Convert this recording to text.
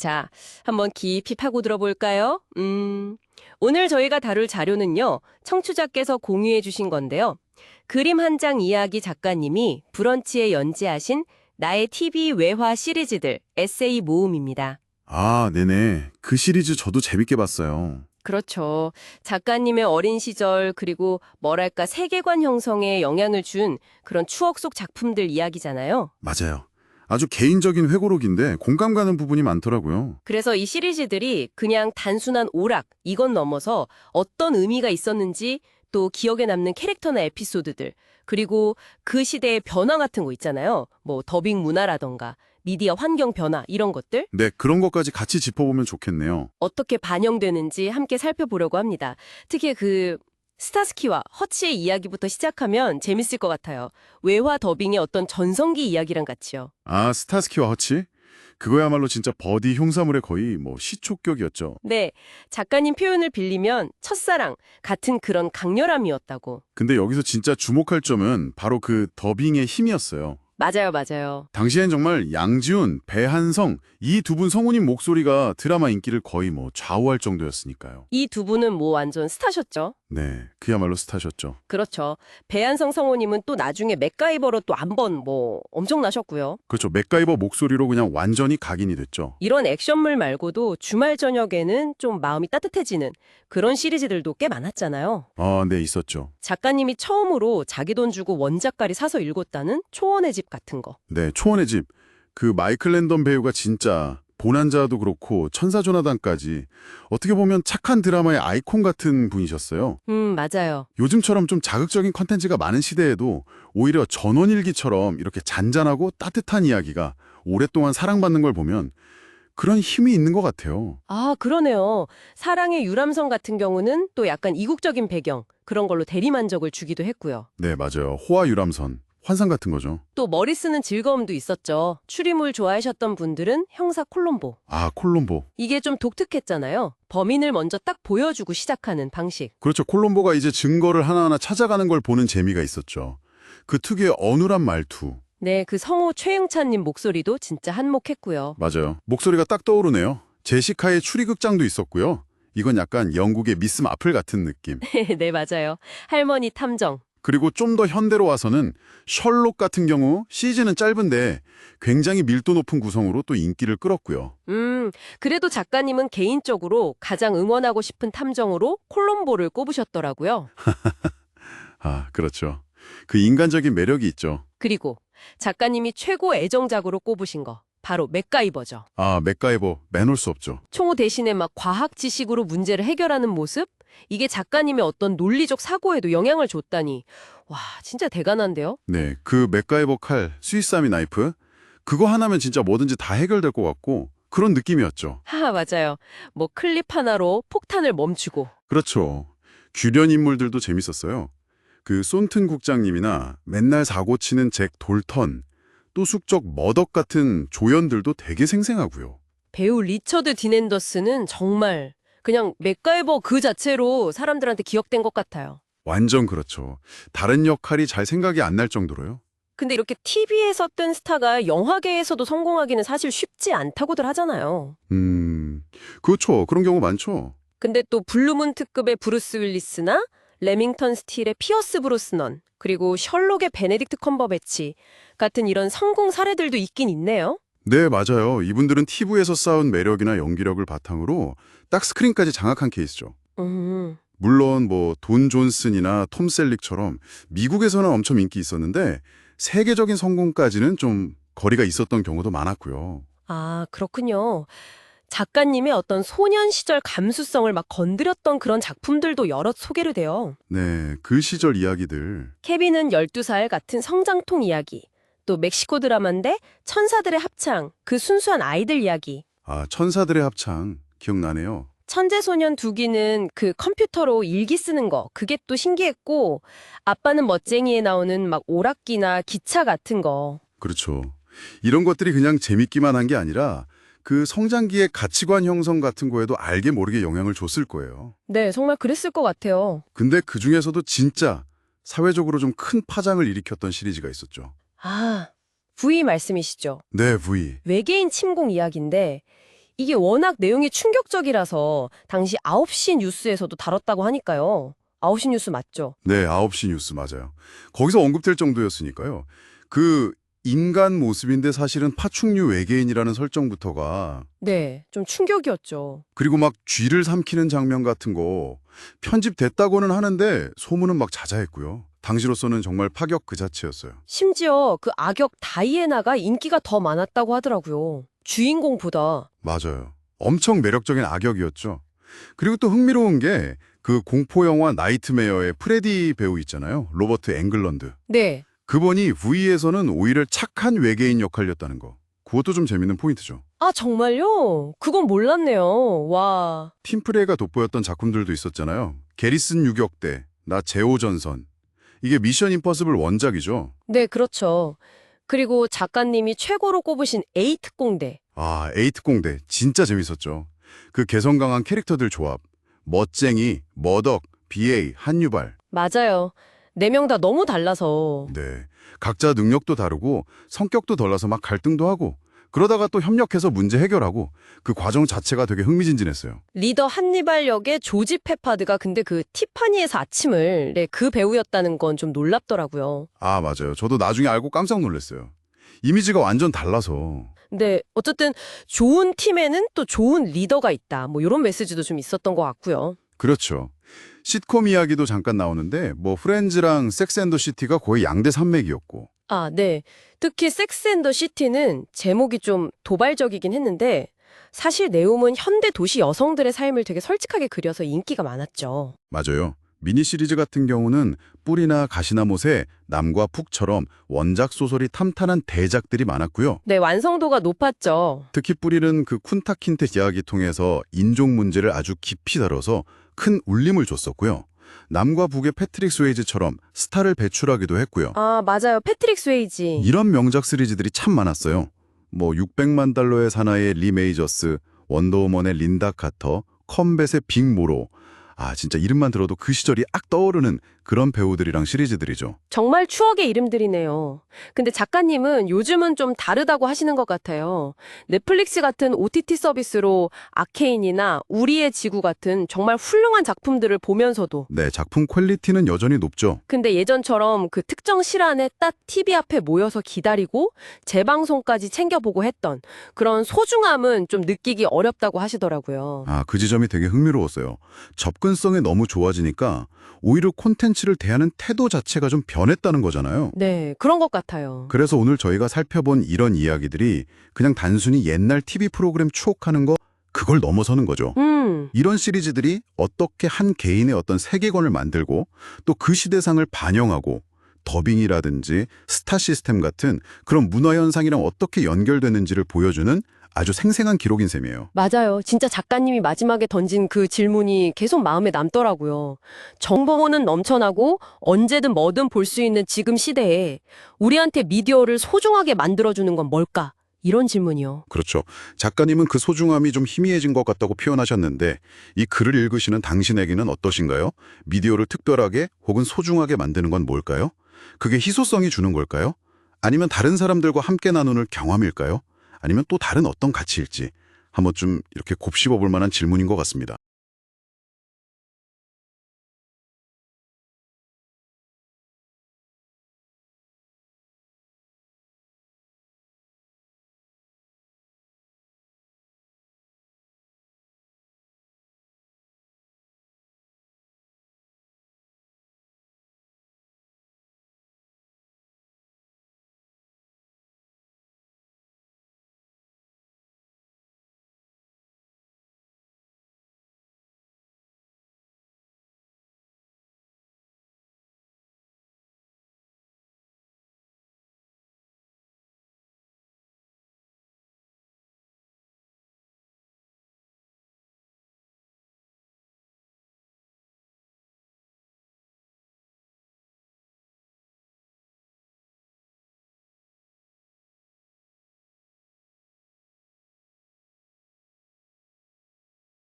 자, 한번 깊이 파고 들어볼까요? 오늘 저희가 다룰 자료는요, 청취자께서 공유해 주신 건데요. 그림 한 장 이야기 작가님이 브런치에 연재하신 나의 TV 외화 시리즈들 에세이 모음입니다. 아, 네네. 그 시리즈 저도 재밌게 봤어요. 그렇죠. 작가님의 어린 시절 그리고 뭐랄까 세계관 형성에 영향을 준 그런 추억 속 작품들 이야기잖아요. 맞아요. 아주 개인적인 회고록인데 공감 가는 부분이 많더라고요. 그래서 이 시리즈들이 그냥 단순한 오락, 이건 넘어서 어떤 의미가 있었는지 또 기억에 남는 캐릭터나 에피소드들, 그리고 그 시대의 변화 같은 거 있잖아요. 뭐 더빙 문화라던가 미디어 환경 변화 이런 것들 네, 그런 것까지 같이 짚어보면 좋겠네요. 어떻게 반영되는지 함께 살펴보려고 합니다. 특히 그 스타스키와 허치의 이야기부터 시작하면 재밌을 것 같아요. 외화 더빙의 어떤 전성기 이야기랑 같이요. 아, 스타스키와 허치? 그거야말로 진짜 버디 흉사물의 거의 시초격이었죠. 네, 작가님 표현을 빌리면 첫사랑 같은 그런 강렬함이었다고. 근데 여기서 진짜 주목할 점은 바로 그 더빙의 힘이었어요. 맞아요, 맞아요. 당시엔 정말 양지훈, 배한성 이 두 분 성우님 목소리가 드라마 인기를 거의 좌우할 정도였으니까요. 이 두 분은 뭐 완전 스타셨죠? 네, 그야말로 스타셨죠. 그렇죠. 배한성 성우님은 또 나중에 맥가이버로 또 한 번 엄청나셨고요. 그렇죠. 맥가이버 목소리로 그냥 완전히 각인이 됐죠. 이런 액션물 말고도 주말 저녁에는 좀 마음이 따뜻해지는 그런 시리즈들도 꽤 많았잖아요. 아, 네, 있었죠. 작가님이 처음으로 자기 돈 주고 원작가리 사서 읽었다는 초원의 집 같은 거. 네, 초원의 집. 그 마이클 랜던 배우가 진짜 보난자도 그렇고 천사 조나단까지 어떻게 보면 착한 드라마의 아이콘 같은 분이셨어요. 맞아요. 요즘처럼 좀 자극적인 컨텐츠가 많은 시대에도 오히려 전원일기처럼 이렇게 잔잔하고 따뜻한 이야기가 오랫동안 사랑받는 걸 보면 그런 힘이 있는 것 같아요. 아, 그러네요. 사랑의 유람선 같은 경우는 또 약간 이국적인 배경, 그런 걸로 대리만족을 주기도 했고요. 네, 맞아요. 호화 유람선. 환상 같은 거죠. 또 머리 쓰는 즐거움도 있었죠. 추리물 좋아하셨던 분들은 형사 콜롬보. 아, 콜롬보. 이게 좀 독특했잖아요. 범인을 먼저 딱 보여주고 시작하는 방식. 그렇죠. 콜롬보가 이제 증거를 하나하나 찾아가는 걸 보는 재미가 있었죠. 그 특유의 어눌한 말투. 네, 그 성우 최영찬님 목소리도 진짜 한몫했고요. 맞아요. 목소리가 딱 떠오르네요. 제시카의 추리극장도 있었고요. 이건 약간 영국의 미스 마플 같은 느낌. 네, 맞아요. 할머니 탐정. 그리고 좀 더 현대로 와서는 셜록 같은 경우 시즌은 짧은데 굉장히 밀도 높은 구성으로 또 인기를 끌었고요. 그래도 작가님은 개인적으로 가장 응원하고 싶은 탐정으로 콜롬보를 꼽으셨더라고요. 아, 그렇죠. 그 인간적인 매력이 있죠. 그리고 작가님이 최고 애정작으로 꼽으신 거. 바로 맥가이버죠. 아, 맥가이버 빼놓을 수 없죠. 총호 대신에 막 과학 지식으로 문제를 해결하는 모습? 이게 작가님의 어떤 논리적 사고에도 영향을 줬다니. 와, 진짜 대단한데요? 네, 그 맥가이버 칼, 스위스아미 나이프 그거 하나면 진짜 뭐든지 다 해결될 것 같고 그런 느낌이었죠. 하하, 맞아요. 뭐 클립 하나로 폭탄을 멈추고. 그렇죠. 규련 인물들도 재밌었어요. 그 손튼 국장님이나 맨날 사고 치는 잭 돌턴, 또 숙적 머덕 같은 조연들도 되게 생생하고요. 배우 리처드 딘 앤더슨은 정말 그냥 맥가이버 그 자체로 사람들한테 기억된 것 같아요. 완전 그렇죠. 다른 역할이 잘 생각이 안 날 정도로요. 근데 이렇게 TV에서 뜬 스타가 영화계에서도 성공하기는 사실 쉽지 않다고들 하잖아요. 그렇죠. 그런 경우 많죠. 근데 또 블루문 특급의 브루스 윌리스나 레밍턴 스틸의 피어스 브로스넌, 그리고 셜록의 베네딕트 컴버배치 같은 이런 성공 사례들도 있긴 있네요. 네, 맞아요. 이분들은 TV에서 쌓은 매력이나 연기력을 바탕으로 딱 스크린까지 장악한 케이스죠. 음, 물론 돈 존슨이나 톰 셀릭처럼 미국에서는 엄청 인기 있었는데 세계적인 성공까지는 좀 거리가 있었던 경우도 많았고요. 아, 그렇군요. 작가님의 어떤 소년 시절 감수성을 막 건드렸던 그런 작품들도 여럿 소개를 돼요. 네, 그 시절 이야기들. 케빈은 12살 같은 성장통 이야기, 또 멕시코 드라마인데 천사들의 합창, 그 순수한 아이들 이야기. 아, 천사들의 합창 기억나네요. 천재소년 두기는 그 컴퓨터로 일기 쓰는 거, 그게 또 신기했고, 아빠는 멋쟁이에 나오는 막 오락기나 기차 같은 거. 그렇죠. 이런 것들이 그냥 재밌기만 한 게 아니라 그 성장기의 가치관 형성 같은 거에도 알게 모르게 영향을 줬을 거예요. 네, 정말 그랬을 것 같아요. 근데 그중에서도 진짜 사회적으로 좀 큰 파장을 일으켰던 시리즈가 있었죠. 아, V 말씀이시죠? 네, V. 외계인 침공 이야기인데, 이게 워낙 내용이 충격적이라서 당시 9시 뉴스에서도 다뤘다고 하니까요. 9시 뉴스 맞죠? 네, 9시 뉴스 맞아요. 거기서 언급될 정도였으니까요. 그 인간 모습인데 사실은 파충류 외계인이라는 설정부터가 네, 좀 충격이었죠. 그리고 막 쥐를 삼키는 장면 같은 거 편집됐다고는 하는데 소문은 막 자자했고요. 당시로서는 정말 파격 그 자체였어요. 심지어 그 악역 다이애나가 인기가 더 많았다고 하더라고요. 주인공보다. 맞아요. 엄청 매력적인 악역이었죠. 그리고 또 흥미로운 게 그 공포영화 나이트메어의 프레디 배우 있잖아요. 로버트 앵글런드. 네, 그분이 V에서는 오히려 착한 외계인 역할이었다는 거. 그것도 좀 재밌는 포인트죠. 아, 정말요? 그건 몰랐네요. 와. 팀프레이가 돋보였던 작품들도 있었잖아요. 게리슨 유격대, 나 제오전선. 이게 미션 임퍼서블 원작이죠. 네, 그렇죠. 그리고 작가님이 최고로 꼽으신 에이특공대. 아, 에이트공대 진짜 재밌었죠. 그 개성 강한 캐릭터들 조합. 멋쟁이, 머덕, BA, 한유발. 맞아요. 4명 다 너무 달라서. 네, 각자 능력도 다르고 성격도 달라서 막 갈등도 하고 그러다가 또 협력해서 문제 해결하고 그 과정 자체가 되게 흥미진진했어요. 리더 한니발 역의 조지 페파드가 근데 그 티파니에서 아침을 그 배우였다는 건 좀 놀랍더라고요. 아, 맞아요. 저도 나중에 알고 깜짝 놀랐어요. 이미지가 완전 달라서. 근데 어쨌든 좋은 팀에는 또 좋은 리더가 있다. 뭐 이런 메시지도 좀 있었던 것 같고요. 그렇죠. 시트콤 이야기도 잠깐 나오는데 뭐 프렌즈랑 섹스 앤더 시티가 거의 양대 산맥이었고. 아, 네. 특히 섹스 앤 더 시티는 제목이 좀 도발적이긴 했는데 사실 내용은 현대 도시 여성들의 삶을 되게 솔직하게 그려서 인기가 많았죠. 맞아요. 미니 시리즈 같은 경우는 뿔이나 가시나 못에 남과 푹처럼 원작 소설이 탐탄한 대작들이 많았고요. 네, 완성도가 높았죠. 특히 뿌리는 그 쿤타킨테 이야기 통해서 인종 문제를 아주 깊이 다뤄서 큰 울림을 줬었고요. 남과 북의 패트릭 스웨이지처럼 스타를 배출하기도 했고요. 아, 맞아요. 패트릭 스웨이지. 이런 명작 시리즈들이 참 많았어요. 뭐 600만 달러의 사나이의 리 메이저스, 원더우먼의 린다 카터, 컴뱃의 빅 모로. 아, 진짜 이름만 들어도 그 시절이 악 떠오르는 그런 배우들이랑 시리즈들이죠. 정말 추억의 이름들이네요. 근데 작가님은 요즘은 좀 다르다고 하시는 것 같아요. 넷플릭스 같은 OTT 서비스로 아케인이나 우리의 지구 같은 정말 훌륭한 작품들을 보면서도 네, 작품 퀄리티는 여전히 높죠. 근데 예전처럼 그 특정 시간에 딱 TV 앞에 모여서 기다리고 재방송까지 챙겨보고 했던 그런 소중함은 좀 느끼기 어렵다고 하시더라고요. 아, 그 지점이 되게 흥미로웠어요. 접근성이 너무 좋아지니까 오히려 콘텐츠를 대하는 태도 자체가 좀 변했다는 거잖아요. 네, 그런 것 같아요. 그래서 오늘 저희가 살펴본 이런 이야기들이 그냥 단순히 옛날 TV 프로그램 추억하는 거 그걸 넘어서는 거죠. 이런 시리즈들이 어떻게 한 개인의 어떤 세계관을 만들고 또 그 시대상을 반영하고 더빙이라든지 스타 시스템 같은 그런 문화 현상이랑 어떻게 연결되는지를 보여주는 아주 생생한 기록인 셈이에요. 맞아요. 진짜 작가님이 마지막에 던진 그 질문이 계속 마음에 남더라고요. 정보는 넘쳐나고 언제든 뭐든 볼 수 있는 지금 시대에 우리한테 미디어를 소중하게 만들어주는 건 뭘까? 이런 질문이요. 그렇죠. 작가님은 그 소중함이 좀 희미해진 것 같다고 표현하셨는데 이 글을 읽으시는 당신에게는 어떠신가요? 미디어를 특별하게 혹은 소중하게 만드는 건 뭘까요? 그게 희소성이 주는 걸까요? 아니면 다른 사람들과 함께 나누는 경험일까요? 아니면 또 다른 어떤 가치일지 한번 좀 이렇게 곱씹어 볼 만한 질문인 것 같습니다.